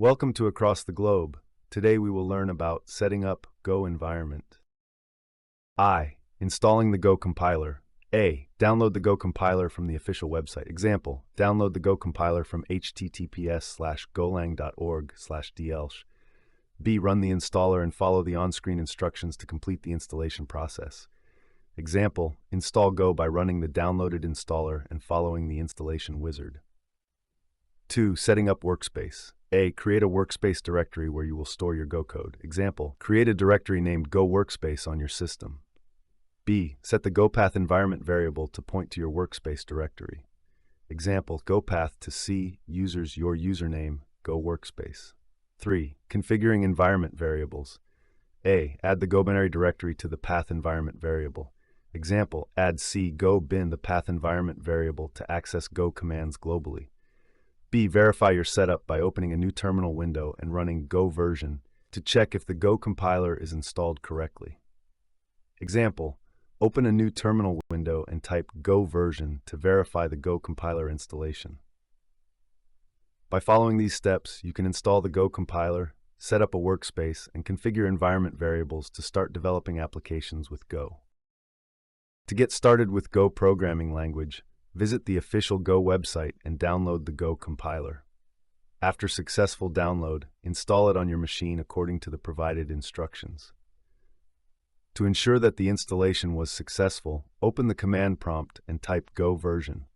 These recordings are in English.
Welcome to Across the Globe. Today we will learn about setting up Go environment. Installing the Go compiler. Download the Go compiler from the official website. Example, download the Go compiler from https:/golang.org/dlsh. Run the installer and follow the on-screen instructions to complete the installation process. Example, install Go by running the downloaded installer and following the installation wizard. 2. Setting up Workspace. Create a Workspace directory where you will store your Go code. Example, create a directory named Go Workspace on your system. Set the GoPath environment variable to point to your Workspace directory. Example, GoPath to C, users, your username, Go Workspace. 3. Configuring environment variables. Add the Go binary directory to the path environment variable. Example, add C Go bin the path environment variable to access Go commands globally. Verify your setup by opening a new terminal window and running Go version to check if the Go compiler is installed correctly. Example, open a new terminal window and type Go version to verify the Go compiler installation. By following these steps, you can install the Go compiler, set up a workspace, and configure environment variables to start developing applications with Go. To get started with Go programming language, visit the official Go website and download the Go compiler. After successful download, install it on your machine according to the provided instructions. To ensure that the installation was successful, open the command prompt and type Go version.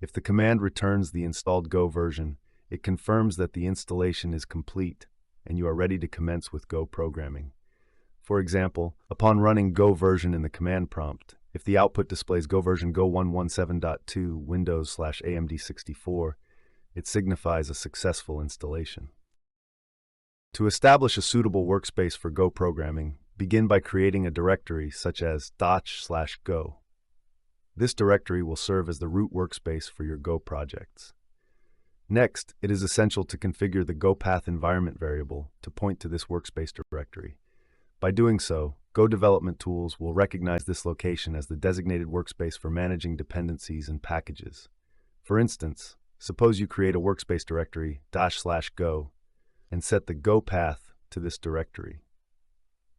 If the command returns the installed Go version, it confirms that the installation is complete and you are ready to commence with Go programming. For example, upon running Go version in the command prompt, if the output displays Go version Go 117.2 Windows/AMD64, it signifies a successful installation. To establish a suitable workspace for Go programming, begin by creating a directory such as /go. This directory will serve as the root workspace for your Go projects. Next, it is essential to configure the GoPath environment variable to point to this workspace directory. By doing so, Go development tools will recognize this location as the designated workspace for managing dependencies and packages. For instance, suppose you create a workspace directory /go and set the Go path to this directory.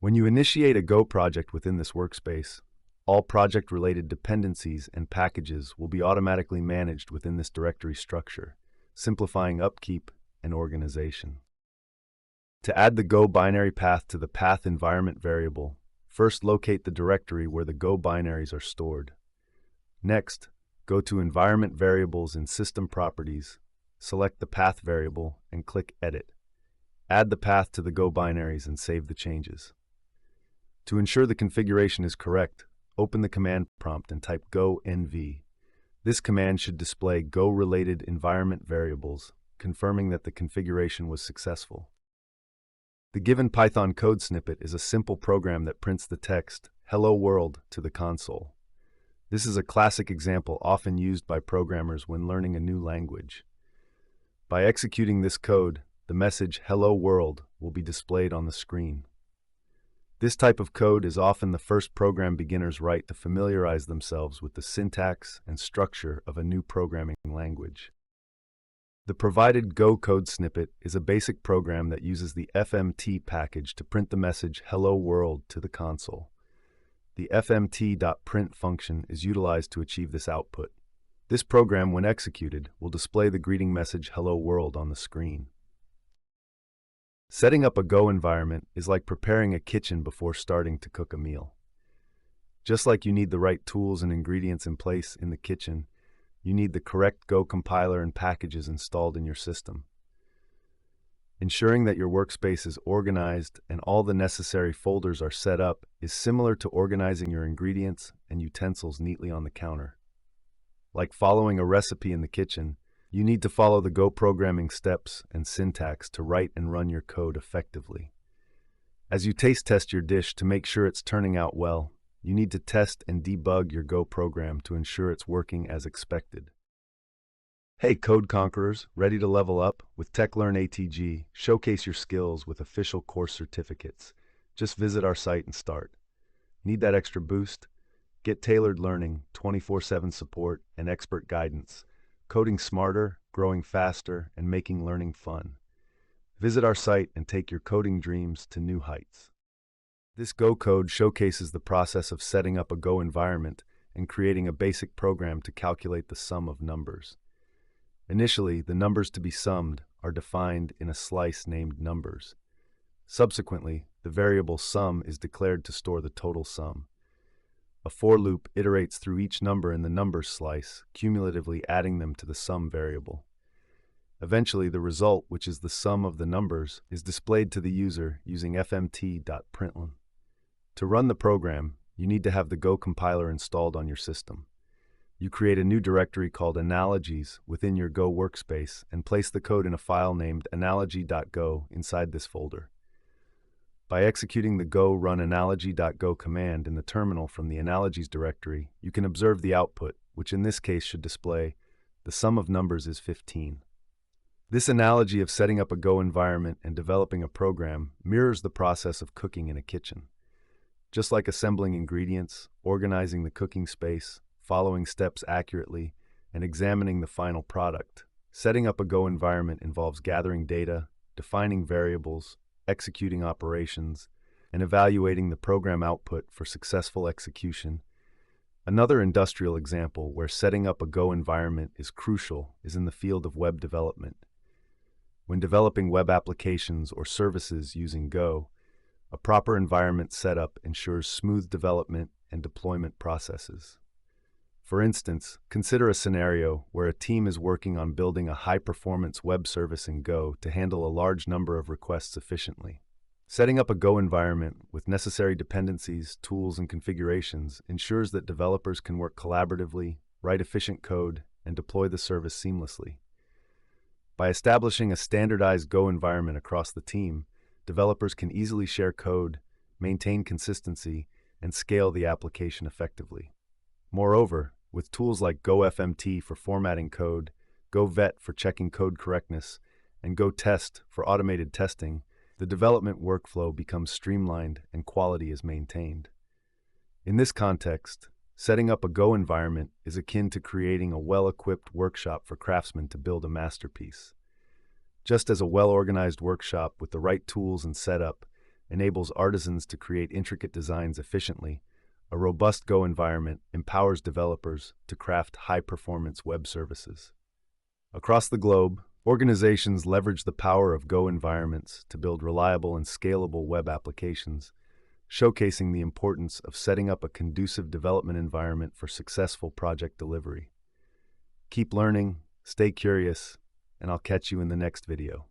When you initiate a Go project within this workspace, all project-related dependencies and packages will be automatically managed within this directory structure, simplifying upkeep and organization. To add the Go binary path to the path environment variable, first locate the directory where the Go binaries are stored. Next, go to Environment Variables in System Properties, select the path variable, and click Edit. Add the path to the Go binaries and save the changes. To ensure the configuration is correct, open the command prompt and type Go NV. This command should display Go-related environment variables, confirming that the configuration was successful. The given Python code snippet is a simple program that prints the text, "Hello World," to the console. This is a classic example often used by programmers when learning a new language. By executing this code, the message "Hello World" will be displayed on the screen. This type of code is often the first program beginners write to familiarize themselves with the syntax and structure of a new programming language. The provided Go code snippet is a basic program that uses the fmt package to print the message "Hello World" to the console. The fmt.print function is utilized to achieve this output. This program, when executed, will display the greeting message "Hello World" on the screen. Setting up a Go environment is like preparing a kitchen before starting to cook a meal. Just like you need the right tools and ingredients in place in the kitchen, you need the correct Go compiler and packages installed in your system. Ensuring that your workspace is organized and all the necessary folders are set up is similar to organizing your ingredients and utensils neatly on the counter. Like following a recipe in the kitchen, you need to follow the Go programming steps and syntax to write and run your code effectively. As you taste test your dish to make sure it's turning out well, you need to test and debug your Go program to ensure it's working as expected. Hey Code Conquerors, ready to level up? With TechLearn ATG, showcase your skills with official course certificates. Just visit our site and start. Need that extra boost? Get tailored learning, 24/7 support, and expert guidance. Coding smarter, growing faster, and making learning fun. Visit our site and take your coding dreams to new heights. This Go code showcases the process of setting up a Go environment and creating a basic program to calculate the sum of numbers. Initially, the numbers to be summed are defined in a slice named numbers. Subsequently, the variable sum is declared to store the total sum. A for loop iterates through each number in the numbers slice, cumulatively adding them to the sum variable. Eventually, the result, which is the sum of the numbers, is displayed to the user using fmt.println. To run the program, you need to have the Go compiler installed on your system. You create a new directory called analogies within your Go workspace and place the code in a file named analogy.go inside this folder. By executing the go run analogy.go command in the terminal from the analogies directory, you can observe the output, which in this case should display the sum of numbers is 15. This analogy of setting up a Go environment and developing a program mirrors the process of cooking in a kitchen. Just like assembling ingredients, organizing the cooking space, following steps accurately, and examining the final product, setting up a Go environment involves gathering data, defining variables, executing operations, and evaluating the program output for successful execution. Another industrial example where setting up a Go environment is crucial is in the field of web development. When developing web applications or services using Go, a proper environment setup ensures smooth development and deployment processes. For instance, consider a scenario where a team is working on building a high-performance web service in Go to handle a large number of requests efficiently. Setting up a Go environment with necessary dependencies, tools, and configurations ensures that developers can work collaboratively, write efficient code, and deploy the service seamlessly. By establishing a standardized Go environment across the team, developers can easily share code, maintain consistency, and scale the application effectively. Moreover, with tools like GoFMT for formatting code, GoVet for checking code correctness, and GoTest for automated testing, the development workflow becomes streamlined and quality is maintained. In this context, setting up a Go environment is akin to creating a well-equipped workshop for craftsmen to build a masterpiece. Just as a well-organized workshop with the right tools and setup enables artisans to create intricate designs efficiently, a robust Go environment empowers developers to craft high-performance web services. Across the globe, organizations leverage the power of Go environments to build reliable and scalable web applications, showcasing the importance of setting up a conducive development environment for successful project delivery. Keep learning, stay curious, and I'll catch you in the next video.